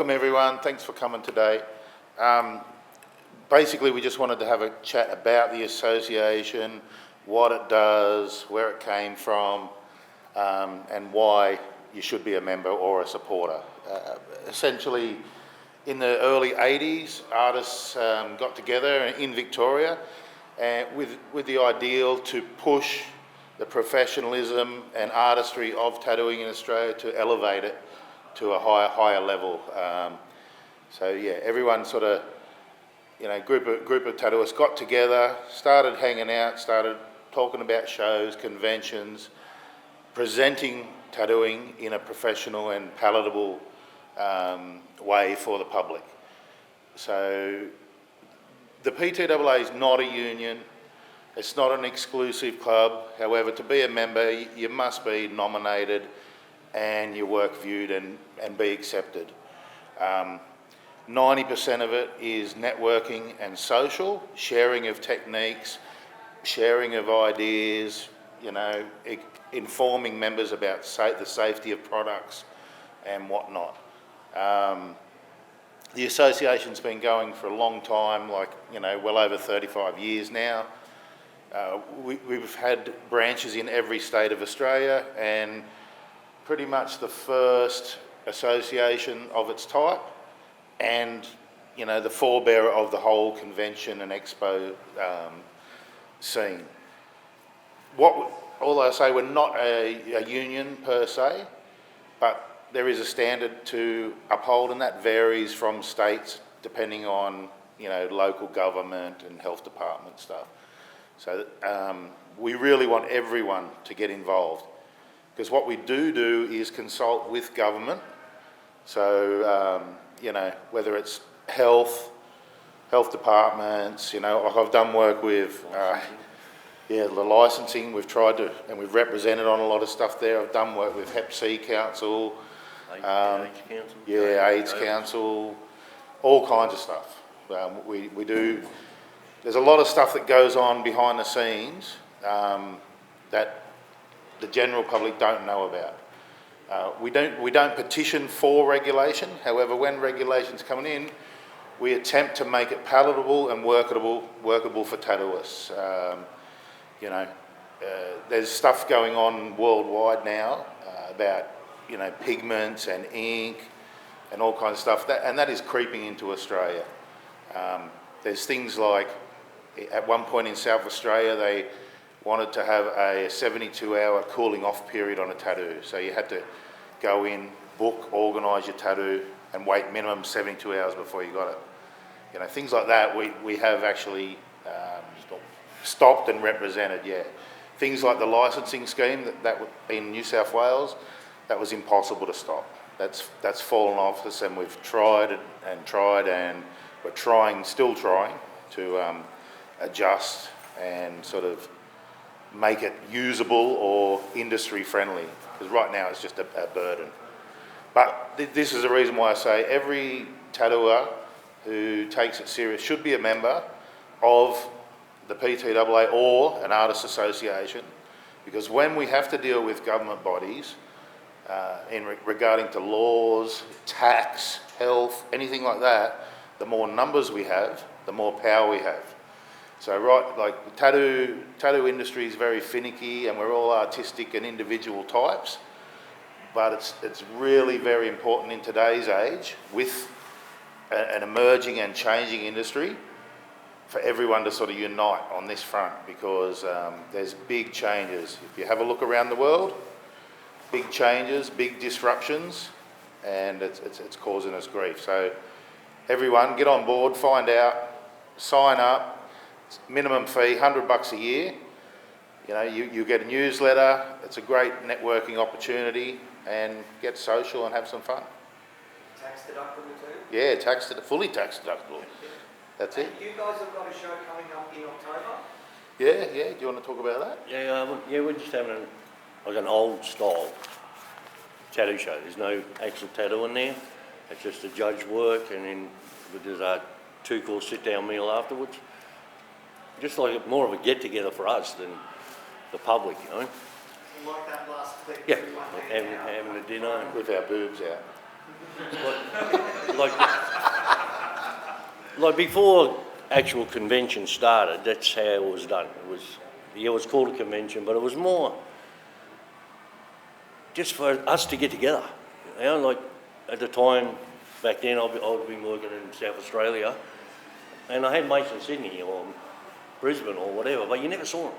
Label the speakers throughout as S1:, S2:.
S1: welcome everyone. Thanks for coming today. Basically, we just wanted to have a chat about the association, what it does, where it came from, and why you should be a member or a supporter. Essentially, in the early 80s, artists got together in Victoria with the ideal to push the professionalism and artistry of tattooing in Australia, to elevate it to a higher level. So yeah, everyone sort of, group of tattooists got together, started hanging out, started talking about shows, conventions, presenting tattooing in a professional and palatable way for the public. So the PTAA is not a union. It's not an exclusive club. However, to be a member, you must be nominated and your work viewed and be accepted. 90% of it is networking and social, sharing of techniques, sharing of ideas, informing members about the safety of products and whatnot. The association's been going for a long time, well over 35 years now. We've had branches in every state of Australia, and pretty much the first association of its type, and the forebearer of the whole convention and expo scene. Although I say we're not a union per se, but there is a standard to uphold, and that varies from states depending on local government and health department stuff. So we really want everyone to get involved, because what we do is consult with government. So whether it's health departments, I've done work with the licensing. We've tried to, and we've represented on a lot of stuff there. I've done work with Hep C Council, AIDS Council, all kinds of stuff. We do. There's a lot of stuff that goes on behind the scenes that the general public don't know about. We don't petition for regulation. However, when regulation's coming in, we attempt to make it palatable and workable for tattooists. There's stuff going on worldwide now about pigments and ink and all kinds of stuff, and that is creeping into Australia. There's things like, at one point in South Australia, they wanted to have a 72-hour cooling off period on a tattoo. So you had to go in, book, organise your tattoo, and wait minimum 72 hours before you got it. Things like that we have actually stopped and represented, yeah. Things like the licensing scheme that in New South Wales, that was impossible to stop. That's fallen off us, and we've tried and we're still trying to adjust and sort of make it usable or industry friendly, because right now it's just a burden. But this is the reason why I say every tattooer who takes it serious should be a member of the PTAA or an artists association, because when we have to deal with government bodies regarding to laws, tax, health, anything like that, the more numbers we have, the more power we have. So the tattoo industry is very finicky, and we're all artistic and individual types, but it's really very important in today's age, with an emerging and changing industry, for everyone to sort of unite on this front, because there's big changes. If you have a look around the world, big changes, big disruptions, and it's causing us grief. So everyone, get on board, find out, sign up. Minimum fee, $100 a year. You get a newsletter. It's a great networking opportunity, and get social and have some fun.
S2: Tax deductible too?
S1: Yeah, fully tax deductible. That's it.
S2: You guys have got a show coming up in October?
S1: Yeah. Do you want to talk about that?
S3: Yeah, we're just having an old style tattoo show. There's no actual tattoo in there. It's just a judge work, and then there's a 2-course sit-down meal afterwards. Just like more of a get-together for us than the public,
S2: Like that last clip.
S3: Yeah, having a dinner.
S1: With our boobs out.
S3: Like before actual convention started, that's how it was done. It was called a convention, but it was more just for us to get together. You know, like at the time, back then I'd been working in South Australia, and I had mates in Sydney or Brisbane or whatever, but you never saw them.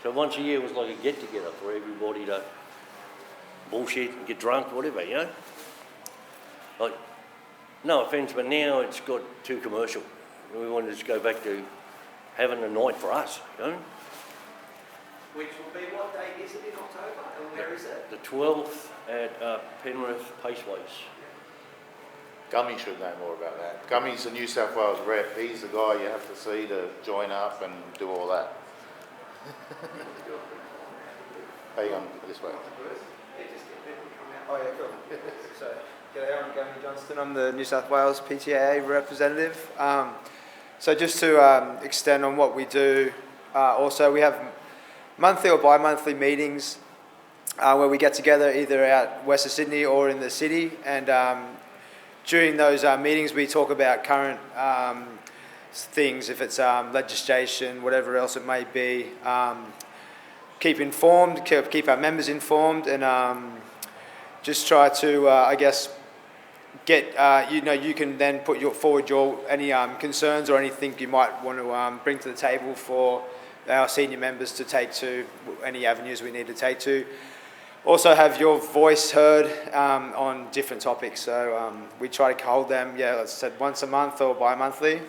S3: So once a year was like a get-together for everybody to bullshit and get drunk, whatever, you know? Like, no offence, but now it's got too commercial. We want to just go back to having a night for us, you know?
S2: Which will be, what date is it in October and where is it?
S3: The 12th at Penrith Paceways.
S1: Gummy should know more about that. Gummy's the New South Wales rep. He's the guy you have to see to join up and do all that. Hang on, this way.
S4: Oh yeah, cool. So, g'day, I'm Gummy Johnston. I'm the New South Wales PTAA representative. So just to extend on what we do, also we have monthly or bi-monthly meetings where we get together either out west of Sydney or in the city, and during those meetings we talk about current things, if it's legislation, whatever else it may be. Keep informed, keep our members informed, and just try to, I guess, get, you can then put forward any concerns or anything you might want to bring to the table for our senior members to take to, any avenues we need to take to. Also have your voice heard on different topics. So we try to hold them, like I said, once a month or bi-monthly.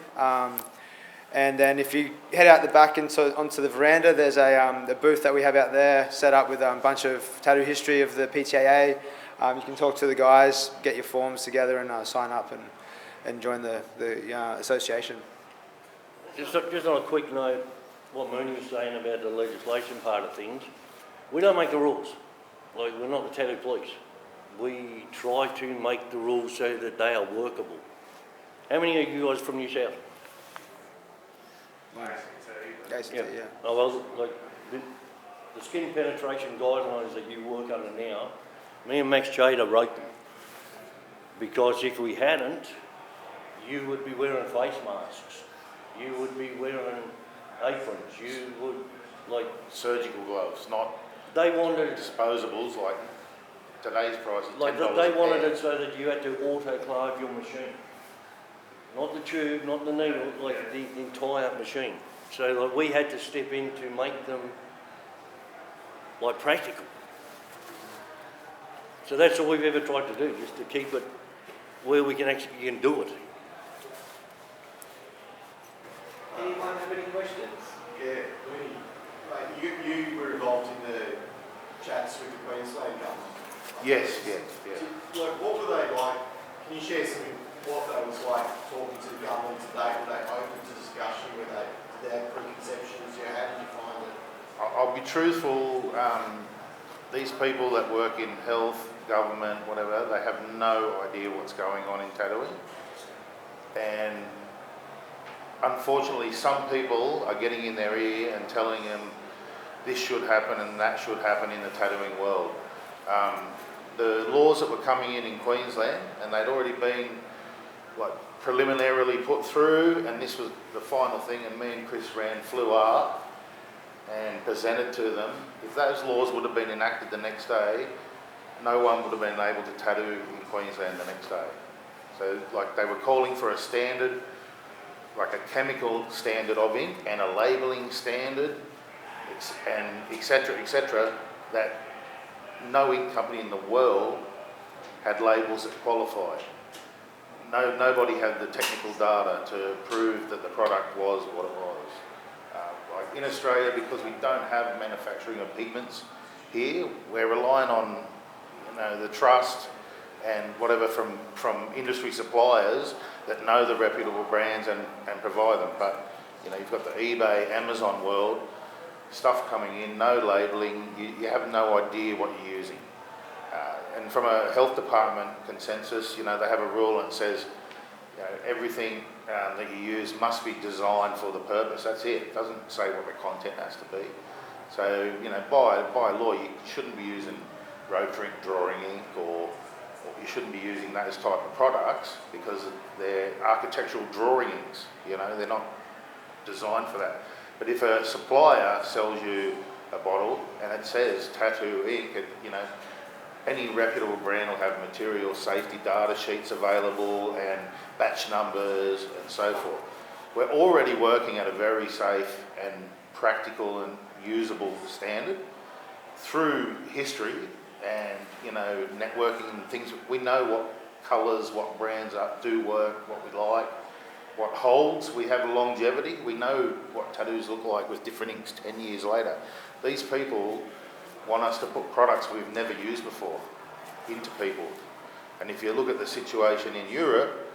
S4: And then if you head out the back onto the veranda, there's a booth that we have out there set up with a bunch of tattoo history of the PTAA. You can talk to the guys, get your forms together and sign up and join the association.
S3: Just on a quick note, what Moony was saying about the legislation part of things, we don't make the rules. Like, we're not the tattoo police. We try to make the rules so that they are workable. How many of you guys from New South?
S4: Yeah.
S3: Oh, well, like, the skin penetration guidelines that you work under now, me and Max Chater wrote them. Because if we hadn't, you would be wearing face masks. You would be wearing aprons. You would, like...
S1: Surgical gloves, not
S3: they wanted
S1: disposables like today's price is $10
S3: like they wanted it so that you had to autoclave your machine. Not the tube, not the needle, like the entire machine. So like, we had to step in to make them like practical. So that's all we've ever tried to do, just to keep it where we can actually do it.
S2: Anyone have any questions?
S5: Yeah, you were involved in the chats with the Queensland government.
S1: Yes.
S5: Like, what were they like? Can you share some what that was like talking to the government today? Were they open to discussion? Did they have preconceptions? How did you find it?
S1: I'll be truthful. These people that work in health, government, whatever, they have no idea what's going on in tattooing. And unfortunately, some people are getting in their ear and telling them this should happen and that should happen in the tattooing world. The laws that were coming in Queensland, and they'd already been like preliminarily put through, and this was the final thing, and me and Chris flew up and presented to them. If those laws would have been enacted the next day, no one would have been able to tattoo in Queensland the next day. So like they were calling for a standard, like a chemical standard of ink and a labelling standard, and etc., that no ink company in the world had labels that qualified. Nobody had the technical data to prove that the product was what it was. Like in Australia, because we don't have manufacturing of pigments here, we're relying on the trust and whatever from industry suppliers that know the reputable brands and provide them. But you've got the eBay, Amazon world, stuff coming in, no labelling, you have no idea what you're using. And from a health department consensus, they have a rule that says everything that you use must be designed for the purpose. That's it. It doesn't say what the content has to be. So, by law, you shouldn't be using Rotary drawing ink or you shouldn't be using those type of products because they're architectural drawings, you know, they're not designed for that. But if a supplier sells you a bottle and it says tattoo ink, you know, any reputable brand will have material safety data sheets available and batch numbers and so forth. We're already working at a very safe and practical and usable standard through history and, you know, networking and things. We know what colours, what brands do work, what we like, what holds. We have longevity. We know what tattoos look like with different inks 10 years later. These people want us to put products we've never used before into people. And if you look at the situation in Europe,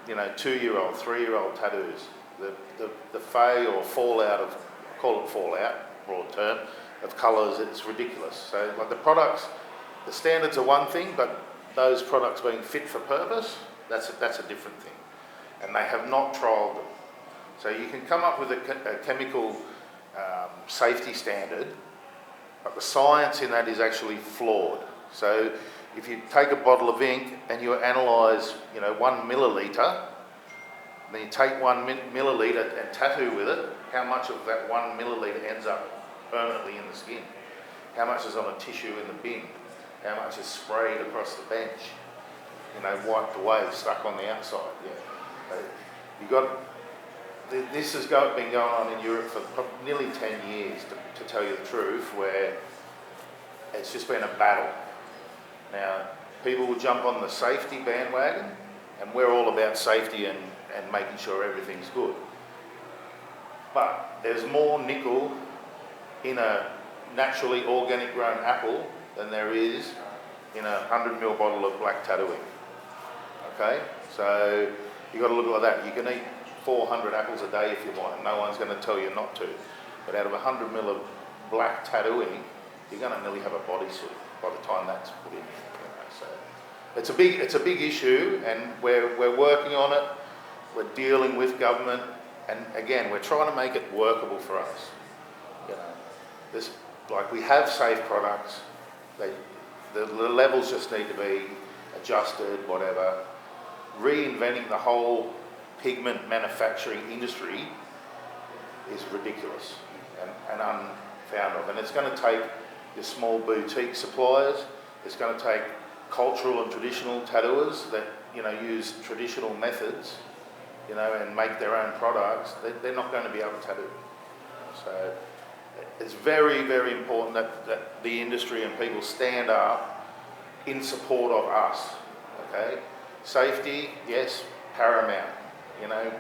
S1: you know, 2-year-old, 3-year-old tattoos, the fade or fallout of, call it fallout, broad term, of colours, it's ridiculous. So like the products, the standards are one thing, but those products being fit for purpose, that's a different thing. And they have not trialled them. So you can come up with a chemical safety standard, but the science in that is actually flawed. So if you take a bottle of ink and you analyse, you know, 1 millilitre, then you take 1 millilitre and tattoo with it, how much of that 1 millilitre ends up permanently in the skin? How much is on a tissue in the bin? How much is sprayed across the bench? You know, wiped away, stuck on the outside. Yeah. You got. This has been going on in Europe for nearly 10 years, to tell you the truth, where it's just been a battle. Now, people will jump on the safety bandwagon, and we're all about safety and making sure everything's good. But there's more nickel in a naturally organic grown apple than there is in a 100ml bottle of black tattooing. Okay? So you've got to look at it like that. You can eat 400 apples a day if you want, and no one's going to tell you not to. But out of 100ml of black tattooing, you're going to nearly have a bodysuit by the time that's put in. You know, so it's a big issue, and we're working on it. We're dealing with government, and again, we're trying to make it workable for us. You know, like we have safe products. The levels just need to be adjusted, whatever. Reinventing the whole pigment manufacturing industry is ridiculous and unfound of. And it's going to take your small boutique suppliers. It's going to take cultural and traditional tattooers that, you know, use traditional methods, you know, and make their own products. They're not going to be able to tattoo. So it's very, very important that the industry and people stand up in support of us. Okay, safety, yes, paramount. You know,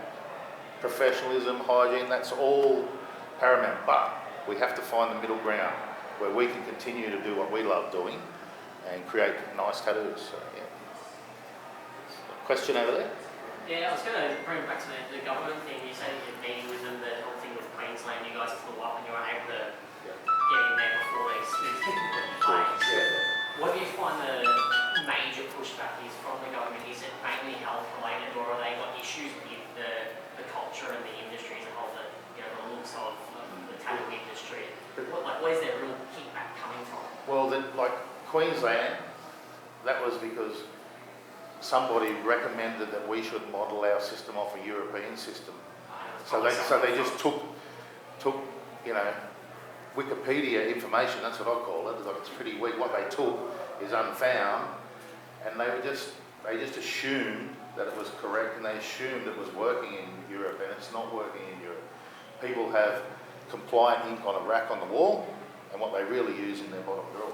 S1: professionalism, hygiene, that's all paramount. But we have to find the middle ground where we can continue to do what we love doing and create nice tattoos. So, yeah. Question over there?
S6: Yeah, I was going to bring it back to the government thing. You said you're meeting with them, the whole thing with Queensland, you guys flew up and you were able to get in there before these claims.
S1: Yeah.
S6: What do you find the major pushback is from the government? Is it mainly health related, or are they got issues with the culture and the industry as a whole, that, you know, the looks of the tattoo industry? Where's their real kickback coming from?
S1: Well, like Queensland, that was because somebody recommended that we should model our system off a European system. So they just took you know, Wikipedia information, that's what I call it. Like, it's pretty weak. What they took is unfound, and they just assumed that it was correct, and they assumed it was working in Europe, and it's not working in Europe. People have compliant ink on a rack on the wall, and what they really use in their bottom drawer.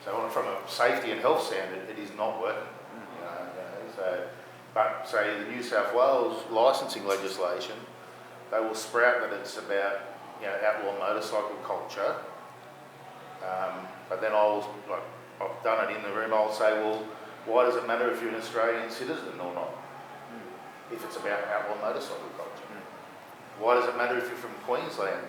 S1: So from a safety and health standard, it is not working. But say the New South Wales licensing legislation, they will sprout that it's about, you know, outlaw motorcycle culture. But then I've done it in the room. I'll say, well, why does it matter if you're an Australian citizen or not? If it's about outlaw motorcycle culture, why does it matter if you're from Queensland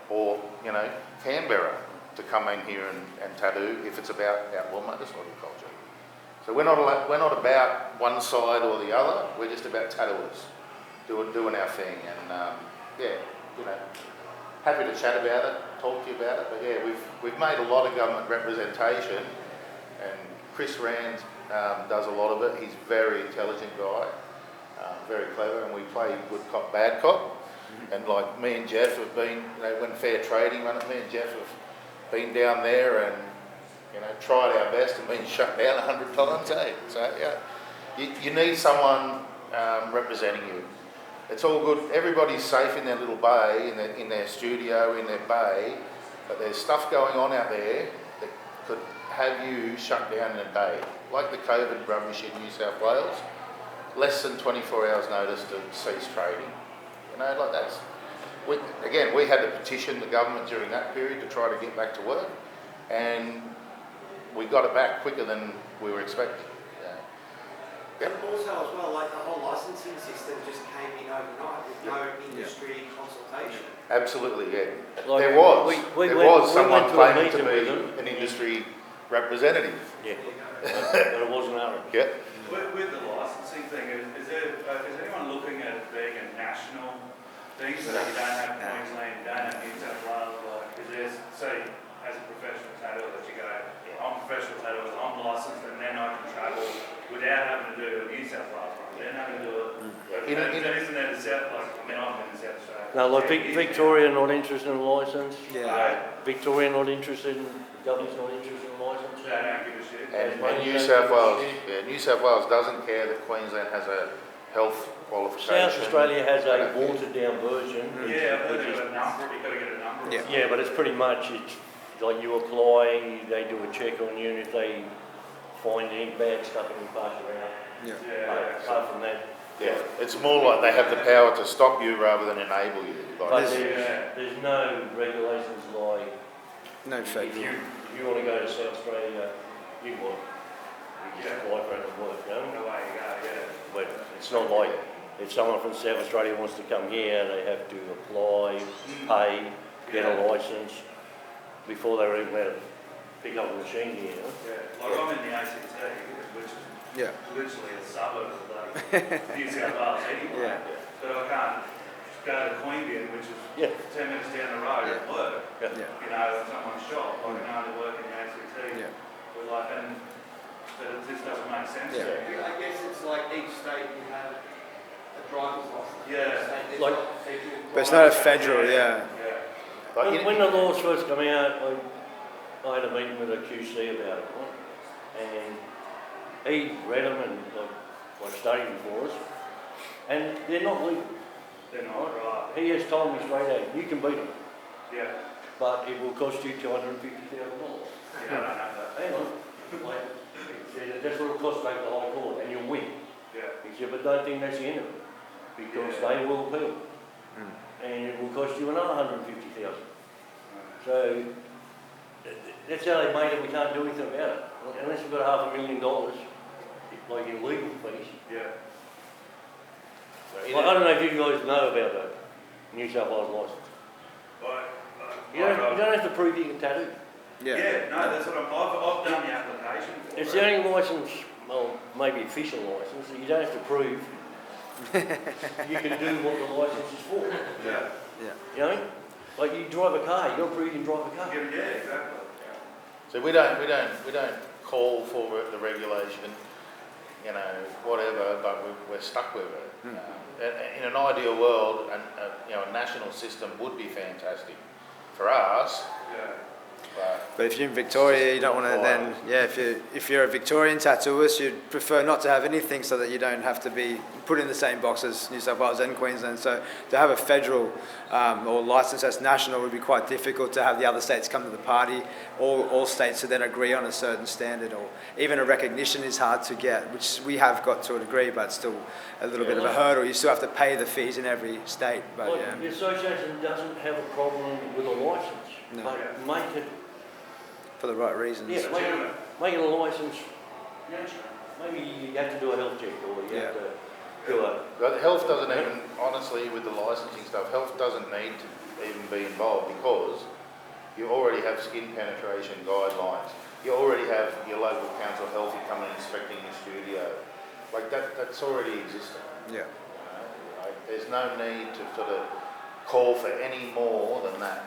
S1: or, you know, Canberra to come in here and tattoo if it's about outlaw motorcycle culture? So we're not about one side or the other. We're just about tattooers doing our thing, and yeah, you know, happy to chat about it, talk to you about it. But yeah, we've made a lot of government representation, and Chris Rand does a lot of it. He's a very intelligent guy, very clever, and we play good cop, bad cop. And like me and Jeff have been, you know, when fair trading run it, me and Jeff have been down there and, you know, tried our best and been shut down 100 times, eh? So yeah, you need someone representing you. It's all good. Everybody's safe in their little bay, in their studio, in their bay, but there's stuff going on out there that could have you shut down in a day, like the COVID rubbish in New South Wales. Less than 24 hours notice to cease trading. You know, like that's. We had to petition the government during that period to try to get back to work, and we got it back quicker than we were expecting.
S2: And also as well, like the whole licensing system just came in overnight with no industry consultation.
S1: Absolutely, yeah.
S3: Like,
S1: there was
S3: we
S1: someone
S3: went to a
S1: claiming to
S3: meeting
S1: be
S3: with them.
S1: an industry representative.
S3: Yeah, but it wasn't ours.
S1: Yeah.
S7: With the licensing thing, is anyone looking at it being a national thing so that you don't have Queensland, you don't have New South Wales? Like, is there, say, as a professional tattooer, that you go, I'm a professional tattooer, I'm licensed, and then I can travel without having to do a New South Wales one, then having to do it. Isn't that the South? Like, I mean, I'm in the South Australia.
S3: No, like Victoria not interested in a licence.
S4: Yeah.
S3: Victoria not interested in, government's not interested in a licence.
S7: They don't give a shit.
S1: And New South Wales, New South Wales doesn't care that Queensland has a health qualification.
S3: South Australia has a watered down version.
S7: Yeah, I've heard of a number, you've got to get a number.
S4: Yeah.
S3: Yeah, but it's pretty much, it's like you apply, they do a check on you, and if they find any bad stuff and you pass it around.
S4: Yeah.
S3: But apart from that,
S1: Yeah, it's more like they have the power to stop you rather than enable you.
S3: but
S1: Like,
S3: there's no regulations like,
S4: No
S3: if
S4: fake.
S3: you want to go to South Australia, you would. You just apply for it and work, you know?
S7: Away you go, yeah.
S3: But it's not like, if someone from South Australia wants to come here, they have to apply, pay, get a licence before they're even allowed to pick up a machine here, you know?
S7: Yeah, like I'm in the ACT, which is
S4: Yeah.
S7: literally a suburb of New South Wales anyway.
S4: Yeah.
S7: But I can't go to Queanbeyan, which is
S3: Yeah.
S7: 10 minutes down the road and work,
S3: Yeah.
S4: Yeah.
S7: you know, at someone's shop. I can only work in the ACT.
S4: Yeah.
S7: But like, and but it just doesn't make sense.
S4: Yeah.
S7: to me.
S2: I guess it's like each state you have a driver's license.
S7: Yeah.
S2: Each state, there's
S3: Like-
S2: not federal
S4: But it's not a
S2: driver's
S4: federal, yeah.
S7: Yeah.
S1: like,
S3: When the laws first come out, I had a meeting with a QC about it, right? And he read them and like studied them for us, and they're not legal.
S7: They're not right.
S3: He has told me straight out, you can beat them,
S7: Yeah.
S3: but it will cost you $250,000.
S7: Yeah, I don't know that.
S3: Hang on, like, he said, that's what it'll cost to take the High Court, and you'll win.
S7: Yeah.
S3: He said, but don't think that's the end of it, because
S7: Yeah.
S3: they will appeal, and it will cost you another $150,000. So that's how they made it. We can't do anything about it unless we've got $500,000, like in legal fees.
S7: Yeah.
S3: Like, I don't know if you guys know about the New South Wales licence.
S7: But,
S3: You don't have to prove you can tattoo.
S7: yeah. No, that's what I've done the application for.
S3: It's the only licence, well, maybe official licence, that you don't have to prove you can do what the licence is for.
S7: Yeah.
S3: You know, like you drive a car, you got to prove you can drive a car.
S7: Yeah, exactly.
S1: so we don't call for the regulation, you know, whatever, but we're stuck with it. In an ideal world, you know, a national system would be fantastic for us.
S7: Yeah.
S4: But if you're in Victoria, you don't want to then, yeah, if you're a Victorian tattooist, you'd prefer not to have anything so that you don't have to be put in the same box as New South Wales and Queensland. So to have a federal or license that's national would be quite difficult to have the other states come to the party. All states to then agree on a certain standard, or even a recognition is hard to get, which we have got to a degree, but still a little bit of a hurdle. You still have to pay the fees in every state. But
S3: Like,
S4: yeah,
S3: the association doesn't have a problem with a licence,
S4: No.
S3: but make it,
S4: for the right reasons.
S3: yeah, make it a licence. Maybe you have to do a health check, or you have to do a.
S1: But health doesn't even, honestly, with the licensing stuff, health doesn't need to even be involved because you already have skin penetration guidelines. You already have your local council healthy coming and inspecting your studio. Like that's already existing.
S4: Yeah.
S1: Like, there's no need to sort of call for any more than that.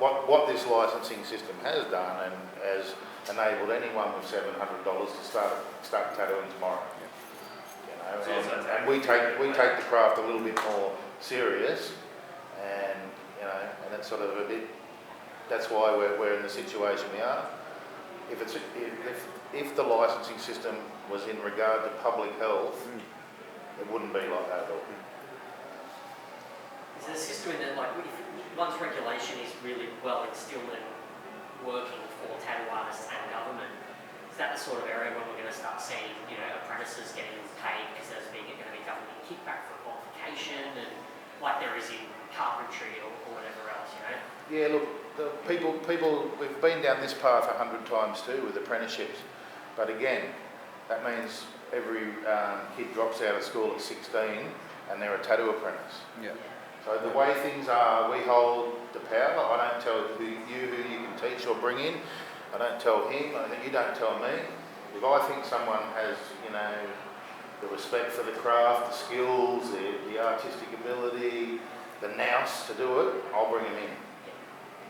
S1: what this licensing system has done and has enabled anyone with $700 to start tattooing tomorrow. You know, and we take the craft a little bit more serious, and you know, and it's sort of a bit. That's why we're in the situation we are. If the licensing system was in regard to public health, it wouldn't be like that at all.
S6: Is there a system in that, like, if once regulation is really well instilled and working for tattoo artists and government, is that the sort of area when we're going to start seeing, you know, apprentices getting paid because there's going to be government kickback for qualification, and like there is in carpentry or whatever else, you know?
S1: Yeah, look, the people, we've been down this path 100 times too with apprenticeships, but again, that means every kid drops out of school at 16 and they're a tattoo apprentice.
S4: Yeah.
S1: So the way things are, we hold the power. I don't tell who you can teach or bring in. I don't tell him. You don't tell me. If I think someone has, you know, the respect for the craft, the skills, the artistic ability, the nous to do it, I'll bring him in.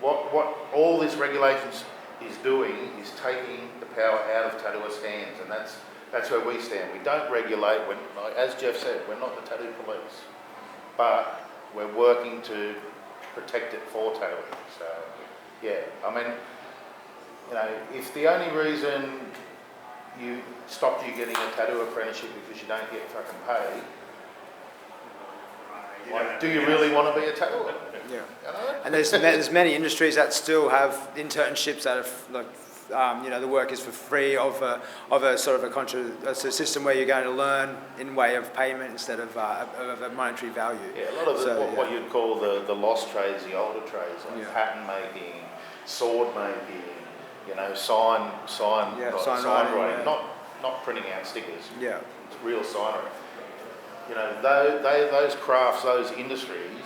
S1: What all this regulations is doing is taking the power out of tattooists' hands, and that's where we stand. We don't regulate. Like, as Jeff said, we're not the tattoo police, but we're working to protect it for tattooing. So, yeah, I mean, you know, if the only reason you stopped you getting a tattoo apprenticeship because you don't get fucking paid, like, do you really want to be a tattooer?
S4: Yeah.
S1: You know?
S4: And there's many industries that still have internships that are like, you know, the work is for free of a sort of a system where you're going to learn in way of payment instead of a monetary value.
S1: Yeah, a lot of what you'd call the lost trades, the older trades, like pattern making, sword making, you know, sign writing, not printing out stickers.
S4: Yeah.
S1: It's real signery. You know, those crafts, those industries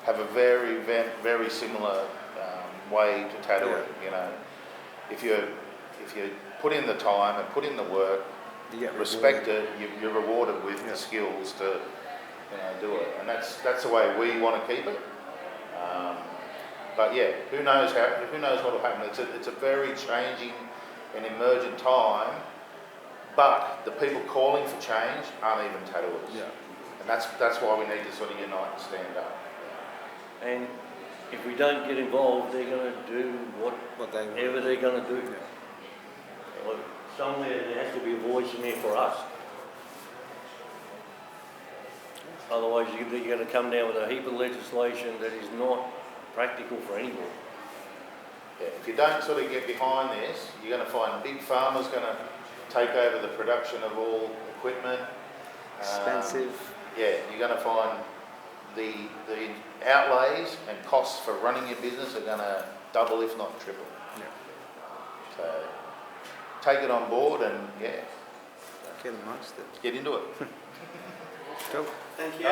S1: have a very, very similar way to tattooing. You know, if you put in the time and put in the work, respect it, you're rewarded with the skills to, you know, do it, and that's the way we want to keep it. But yeah, who knows what will happen? It's a very changing and emergent time, but the people calling for change aren't even tattooers. Yeah. And that's why we need to sort of unite and stand up.
S3: And if we don't get involved, they're going to do whatever they're going to do. Yeah. Well, somewhere there has to be a voice in there for us. Otherwise, you're going to come down with a heap of legislation that is not practical for anyone.
S1: Yeah, if you don't sort of get behind this, you're going to find big farmers going to take over the production of all equipment.
S4: Expensive.
S1: Yeah, you're going to find the outlays and costs for running your business are going to double, if not triple.
S4: Yeah.
S1: So take it on board and
S4: get amongst it.
S1: Get into it.
S4: Cool.
S2: Thank you.